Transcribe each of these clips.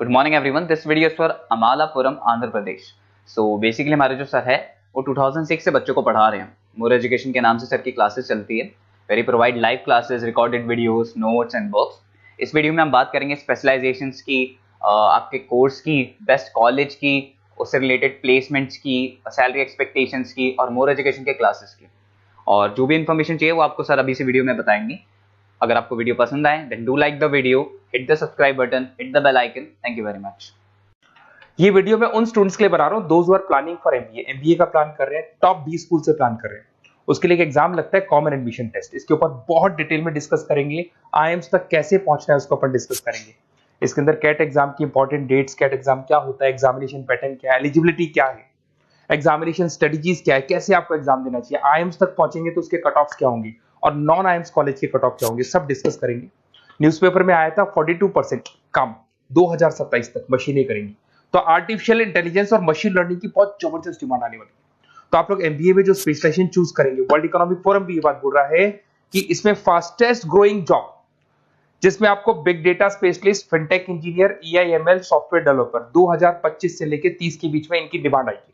Good morning everyone, this video is for Amalapuram Andhra Pradesh. So basically हमारे जो sir है वो 2006 से बच्चों को पढ़ा रहे हैं। मोर एजुकेशन के नाम से सर की क्लासेस चलती है। Very provide live classes, recorded videos, notes and books. इस वीडियो में हम बात करेंगे स्पेशलाइजेशंस की, आपके कोर्स की, बेस्ट कॉलेज की, उससे रिलेटेड प्लेसमेंट्स की, सैलरी एक्सपेक्टेशंस की और मोर एजुकेशन के क्लासेस की। और जो भी इन्फॉर्मेशन चाहिए वो आपको सर अभी से वीडियो में बताएंगे। अगर आपको वीडियो पसंद आए then do like the video, hit the subscribe button, hit the bell icon. Thank you very much. ये वीडियो मैं उन स्टूडेंट्स के लिए बना रहा हूँ those who are planning for MBA का प्लान कर रहे हैं, टॉप 20 स्कूल से प्लान कर रहे हैं। उसके लिए एक एग्जाम लगता है, कॉमन एडमिशन टेस्ट। इसके ऊपर बहुत डिटेल में डिस्कस करेंगे। आईएम्स तक कैसे पहुंचना है उसको अपन डिस्कस करेंगे। इसके अंदर कैट एग्जाम की इंपॉर्टेंट डेट्स, कैट एग्जाम क्या होता है, एग्जामिनेशन पैटर्न क्या है, एलिजिबिलिटी क्या है, एग्जामिनेशन स्ट्रेटजीज क्या है, कैसे आपको एग्जाम देना चाहिए, आईएम्स तक पहुंचेंगे तो उसके कट ऑफ्स क्या होंगे और नॉन आईएम्स कॉलेज के कट ऑफ क्या होंगे, सब डिस्कस करेंगे। न्यूज़पेपर में आया था 42% कम 2027 तक मशीनें करेंगी। तो आर्टिफिशियल इंटेलिजेंस और मशीन लर्निंग की बहुत जबरदस्त डिमांड आने वाली है। तो आप लोग एमबीए में जो स्पेशलाइजेशन चूज करेंगे, वर्ल्ड इकोनॉमिक फोरम भी ये बात बोल रहा है कि इसमें फास्टेस्ट ग्रोइंग जॉब, जिसमें आपको big data specialist, fintech engineer, AIML, software developer 2025 से लेकर 30 के बीच में इनकी डिमांड आएगी।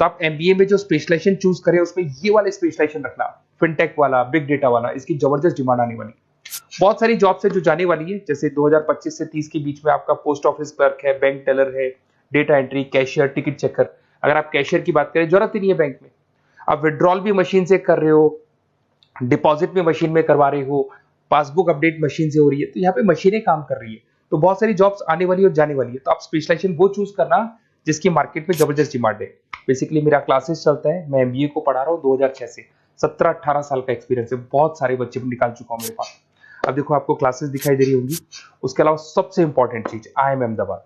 तो आप एमबीए में जो स्पेशलाइजेशन चूज करें उसमें ये वाले स्पेशलाइजेशन रखना, फिनटेक वाला, बिग डेटा वाला, इसकी जबरदस्त डिमांड आने वाली है। बहुत सारी जॉब्स है जो जाने वाली है, जैसे 2025 से 30 के बीच में आपका पोस्ट ऑफिस क्लर्क है, बैंक टेलर है, data entry, cashier, ticket checker. अगर आप कैशियर की बात करें, जरूरत ही नहीं है बैंक में, आप विड्रॉल भी मशीन से कर रहे हो, डिपॉजिट भी मशीन में करवा रहे हो, पासबुक अपडेट मशीन से हो रही है, तो यहाँ पे मशीनें काम कर रही है। तो बहुत सारी जॉब्स आने वाली और जाने वाली है। तो आप स्पेशलाइजेशन वो चूज करना जिसकी मार्केट में जबरदस्त डिमांड है। बेसिकली मेरा क्लासेस चलता है, मैं एमबीए को पढ़ा रहा हूँ 2006 से। 17-18 साल का एक्सपीरियंस है, बहुत सारे बच्चे निकाल चुका हूँ मेरे पास। अब देखो आपको क्लासेस दिखाई दे रही होंगी। उसके अलावा सबसे इंपॉर्टेंट चीज, आईएम अहमदाबाद।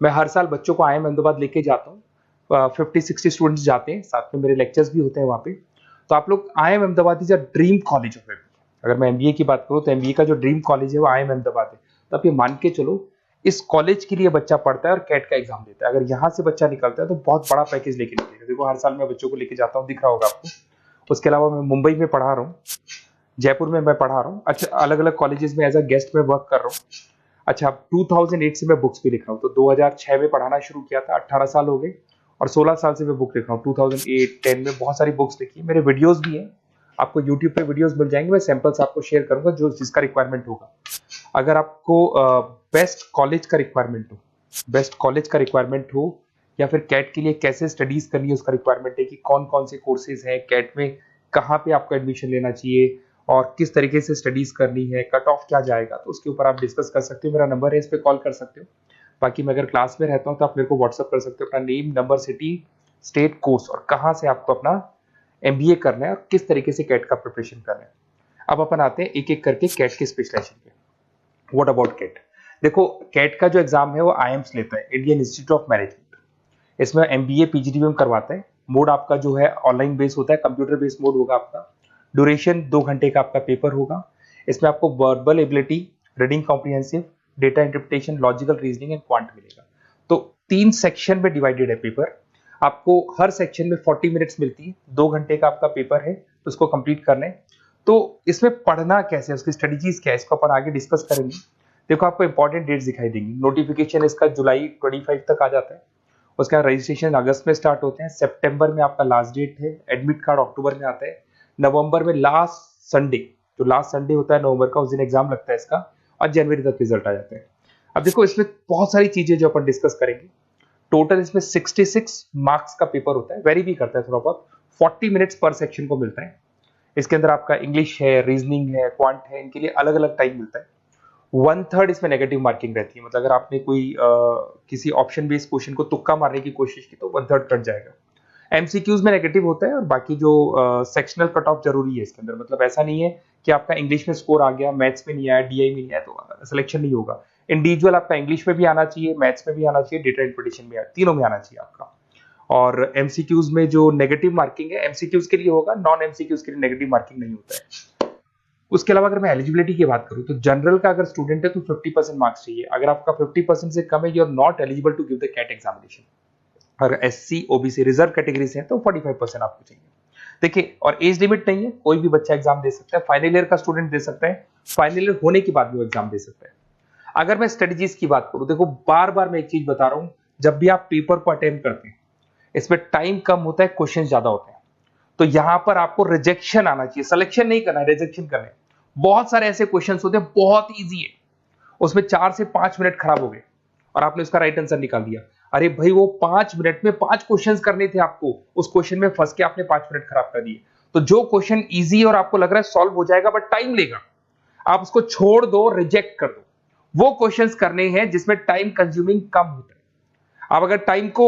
मैं हर साल बच्चों को आईएम अहमदाबाद लेके जाता हूँ। 50-60 स्टूडेंट्स जाते हैं, साथ में मेरे लेक्चर्स भी होते हैं वहाँ पे। तो आप लोग, IIM Ahmedabad is a dream college of MBA. अगर मैं एमबीए की बात करूँ तो एमबीए का जो ड्रीम कॉलेज है वो आईएम अहमदाबाद है। तो आप ये मान के चलो, इस कॉलेज के लिए बच्चा पढ़ता है और कैट का एग्जाम देता है। अगर यहाँ से बच्चा निकलता है तो बहुत बड़ा पैकेज लेके निकलेगा। देखो हर साल मैं बच्चों को लेके जाता हूँ, दिख रहा होगा आपको। उसके अलावा मैं मुंबई में पढ़ा रहा हूँ, जयपुर में मैं पढ़ा रहा हूँ। अच्छा, अलग अलग कॉलेजेस में एज अ गेस्ट में वर्क कर रहा हूँ। अच्छा, 2008 से मैं बुक्स भी लिख रहा हूँ। तो 2006 में पढ़ाना शुरू किया था, 18 साल हो गए। और 16 साल से मैं बुक लिख रहा हूँ। 2008-10 में बहुत सारी बुक्स लिखी, मेरे वीडियोस भी हैं, आपको यूट्यूब पे वीडियोस मिल जाएंगे। मैं सैंपल्स आपको शेयर करूंगा जो जिसका रिक्वायरमेंट होगा। अगर आपको बेस्ट कॉलेज का रिक्वायरमेंट हो, बेस्ट कॉलेज का रिक्वायरमेंट हो, या फिर कैट के लिए कैसे स्टडीज करनी है उसका रिक्वायरमेंट है कि कौन कौन से कोर्सेज हैं कैट में, कहाँ पे आपको एडमिशन लेना चाहिए और किस तरीके से स्टडीज करनी है, कट ऑफ क्या जाएगा, तो उसके ऊपर आप डिस्कस कर सकते हो। मेरा नंबर है, इस पर कॉल कर सकते हो। बाकी मैं अगर क्लास में रहता हूँ तो आप मेरे को व्हाट्सअप कर सकते हो, अपना name, number, city, state, course और कहाँ से आपको अपना एमबीए करना है और किस तरीके से कैट का प्रिपरेशन करना है। अब अपन आते हैं एक एक करके कैट के स्पेशलाइजेशन पे। What about CAT? देखो, कैट का जो एग्जाम है वो आईएम्स लेता है, इंडियन इंस्टीट्यूट ऑफ मैनेजमेंट। इसमें एमबीए पीजीडीएम करवाता है। मोड आपका जो है ऑनलाइन बेस होता है, कंप्यूटर बेस्ड मोड होगा आपका। ड्यूरेशन 2 घंटे का आपका पेपर होगा। इसमें आपको verbal ability, reading comprehensive, data interpretation, logical reasoning and quant मिलेगा। तो 3 सेक्शन में डिवाइडेड है पेपर। आपको हर सेक्शन में 40 मिनट्स मिलती है। 2 घंटे का आपका पेपर है, तो उसको कंप्लीट करना है। तो इसमें पढ़ना कैसे है, उसकी स्ट्रेटजीज क्या है, इसको अपन आगे डिस्कस करेंगे। देखो आपको इंपॉर्टेंट डेट्स दिखाई देंगी। नोटिफिकेशन इसका जुलाई 25 तक आ जाता है। उसके बाद रजिस्ट्रेशन अगस्त में स्टार्ट होते हैं, सितंबर में आपका लास्ट डेट है, एडमिट कार्ड अक्टूबर में आता है, नवंबर में लास्ट संडे, जो लास्ट संडे होता है नवंबर का, उस दिन एग्जाम लगता है इसका, और जनवरी तक रिजल्ट आ जाता है। अब देखो इसमें बहुत सारी चीजें जो अपन डिस्कस करेंगे। टोटल इसमें 66 मार्क्स का पेपर होता है, वेरी भी करता है थोड़ा बहुत। 40 मिनट्स पर सेक्शन को मिलता है। इसके अंदर आपका इंग्लिश है, रीजनिंग है, क्वांट है, इनके लिए अलग अलग टाइम मिलता है। 1/3 इसमें नेगेटिव मार्किंग रहती है, मतलब अगर आपने कोई किसी ऑप्शन बेस्ड क्वेश्चन को तुक्का मारने की कोशिश की तो 1/3 कट जाएगा। एमसीक्यूज में नेगेटिव होता है, और बाकी जो सेक्शनल कट ऑफ जरूरी है इसके अंदर। मतलब ऐसा नहीं है कि आपका इंग्लिश में स्कोर आ गया, मैथ्स में नहीं आया, डीआई में नहीं आया तो सिलेक्शन नहीं होगा। इंडिविजुअल आपका इंग्लिश में भी आना चाहिए, मैथ्स में भी आना चाहिए, डेटा इंटरप्रिटेशन में, तीनों में आना चाहिए आपका। और एमसीक्यूज में जो नेगेटिव मार्किंग है एमसीक्यूज के लिए होगा, नॉन एमसीक्यूज के लिए नेगेटिव मार्किंग नहीं होता है। उसके अलावा अगर मैं एलिजिबिलिटी की बात करूं तो जनरल का अगर स्टूडेंट है तो 50% मार्क्स चाहिए। अगर आपका 50% से कम है, you are not eligible to give the CAT examination. अगर एससी, ओबीसी, रिजर्व कैटेगरी से है तो 45% आपको चाहिए। देखिए, और एज लिमिट नहीं है, कोई भी बच्चा एग्जाम दे सकता है। फाइनल ईयर का स्टूडेंट दे सकता है, फाइनल ईयर होने के बाद भी वो एग्जाम दे सकता है। अगर मैं स्ट्रेटजीज की बात करूं, देखो बार बार मैं एक चीज बता रहा हूं, जब भी आप पेपर को अटेम्प्ट करते हैं इसमें टाइम कम होता है, क्वेश्चन ज्यादा होते हैं, तो यहां पर आपको रिजेक्शन आना चाहिए, सिलेक्शन नहीं करना है, रिजेक्शन करना है। बहुत सारे ऐसे क्वेश्चन होते हैं बहुत ईजी है, उसमें 4 से 5 मिनट खराब हो गए और आपने उसका राइट आंसर निकाल दिया। अरे भाई वो 5 मिनट में 5 क्वेश्चन करने थे आपको, उस क्वेश्चन में फंस के आपने 5 मिनट खराब कर दिए। तो जो क्वेश्चन इजी और आपको लग रहा है सॉल्व हो जाएगा बट टाइम लेगा, आप उसको छोड़ दो, रिजेक्ट कर दो। वो क्वेश्चंस करने हैं जिसमें टाइम कंज्यूमिंग कम होता है। आप अगर टाइम को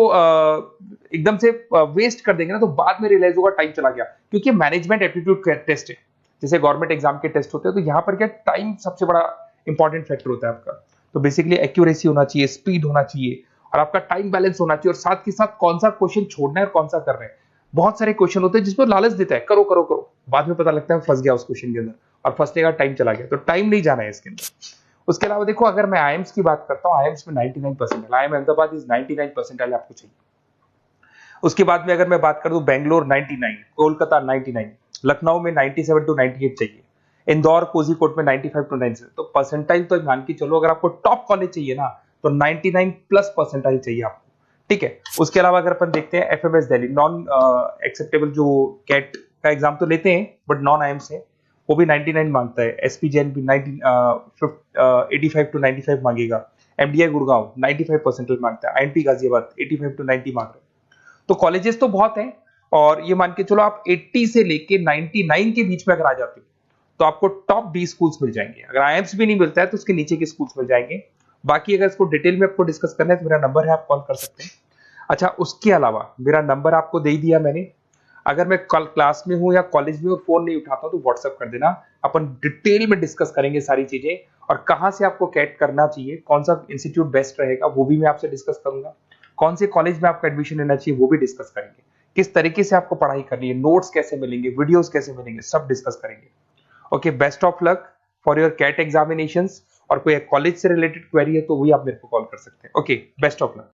एकदम से वेस्ट कर देंगे ना तो बाद में रियलाइज होगा टाइम चला गया, क्योंकि मैनेजमेंट एप्टीट्यूड टेस्ट है, जैसे गवर्नमेंट एग्जाम के टेस्ट होते हैं, तो यहां पर क्या टाइम सबसे बड़ा इंपॉर्टेंट फैक्टर होता है आपका। तो बेसिकली एक्यूरेसी होना चाहिए, स्पीड होना चाहिए और आपका टाइम बैलेंस होना चाहिए, और साथ के साथ कौन सा क्वेश्चन छोड़ना है और कौन सा कर रहे हैं। बहुत सारे क्वेश्चन होते हैं जिसमें लालच देता है करो करो करो, बाद में पता लगता है फंस गया उस क्वेश्चन के अंदर और फंसने का टाइम चला गया, तो टाइम नहीं जाना है इसके अंदर। उसके अलावा देखो अगर मैं आईएम्स की बात करता हूँ, आईएम्स में 99% आईएम अहमदाबाद इज 99% आपको चाहिए। उसके बाद में अगर मैं बात कर दूं बेंगलोर 99, कोलकाता 99, लखनऊ में 97 टू 98 चाहिए, इंदौर कोझीकोड में 95 टू 97। तो परसेंटाइल तो मान के चलो, अगर आपको टॉप कॉलेज चाहिए ना तो 99 प्लस परसेंटाइल चाहिए आपको, ठीक है। उसके अलावा अगर अपन देखते हैं एफएमएस दिल्ली नॉन एक्सेप्टेबल, जो कैट का एग्जाम तो लेते हैं बट नॉन आईएम्स है, वो भी 99 मांगता है। एसपी जैन भी 85 टू 95 मांगेगा। एमडीआई गुड़गांव 95 परसेंटाइल मांगता है। आईएनपी गाजियाबाद 85 टू 90 मांग रहे हैं। तो कॉलेजेस तो बहुत हैं, और ये मान के चलो आप 80 से लेके 99 के बीच में अगर आ जाते हो तो आपको टॉप 20 स्कूल्स मिल जाएंगे। अगर आईएम्स भी नहीं मिलता है तो उसके नीचे के स्कूल्स मिल जाएंगे। बाकी अगर इसको डिटेल में आपको डिस्कस करना है तो मेरा नंबर है, आप कॉल कर सकते हैं। अच्छा, उसके अलावा मेरा नंबर आपको दे दिया मैंने, अगर मैं कल क्लास में हूं या कॉलेज में और फोन नहीं उठाता तो व्हाट्सएप कर देना, अपन डिटेल में डिस्कस करेंगे सारी चीजें, और कहां से आपको कैट करना चाहिए, कौन सा इंस्टीट्यूट बेस्ट रहेगा वो भी मैं आपसे डिस्कस करूंगा, कौन से कॉलेज में आपको एडमिशन लेना चाहिए वो भी डिस्कस करेंगे, किस तरीके से आपको पढ़ाई करनी है, नोट्स कैसे मिलेंगे, वीडियोस कैसे मिलेंगे, सब डिस्कस करेंगे। Okay, best of luck for your CAT examinations. और कोई कॉलेज से रिलेटेड क्वेरी है तो वही आप मेरे को कॉल कर सकते हैं। Okay, best of luck.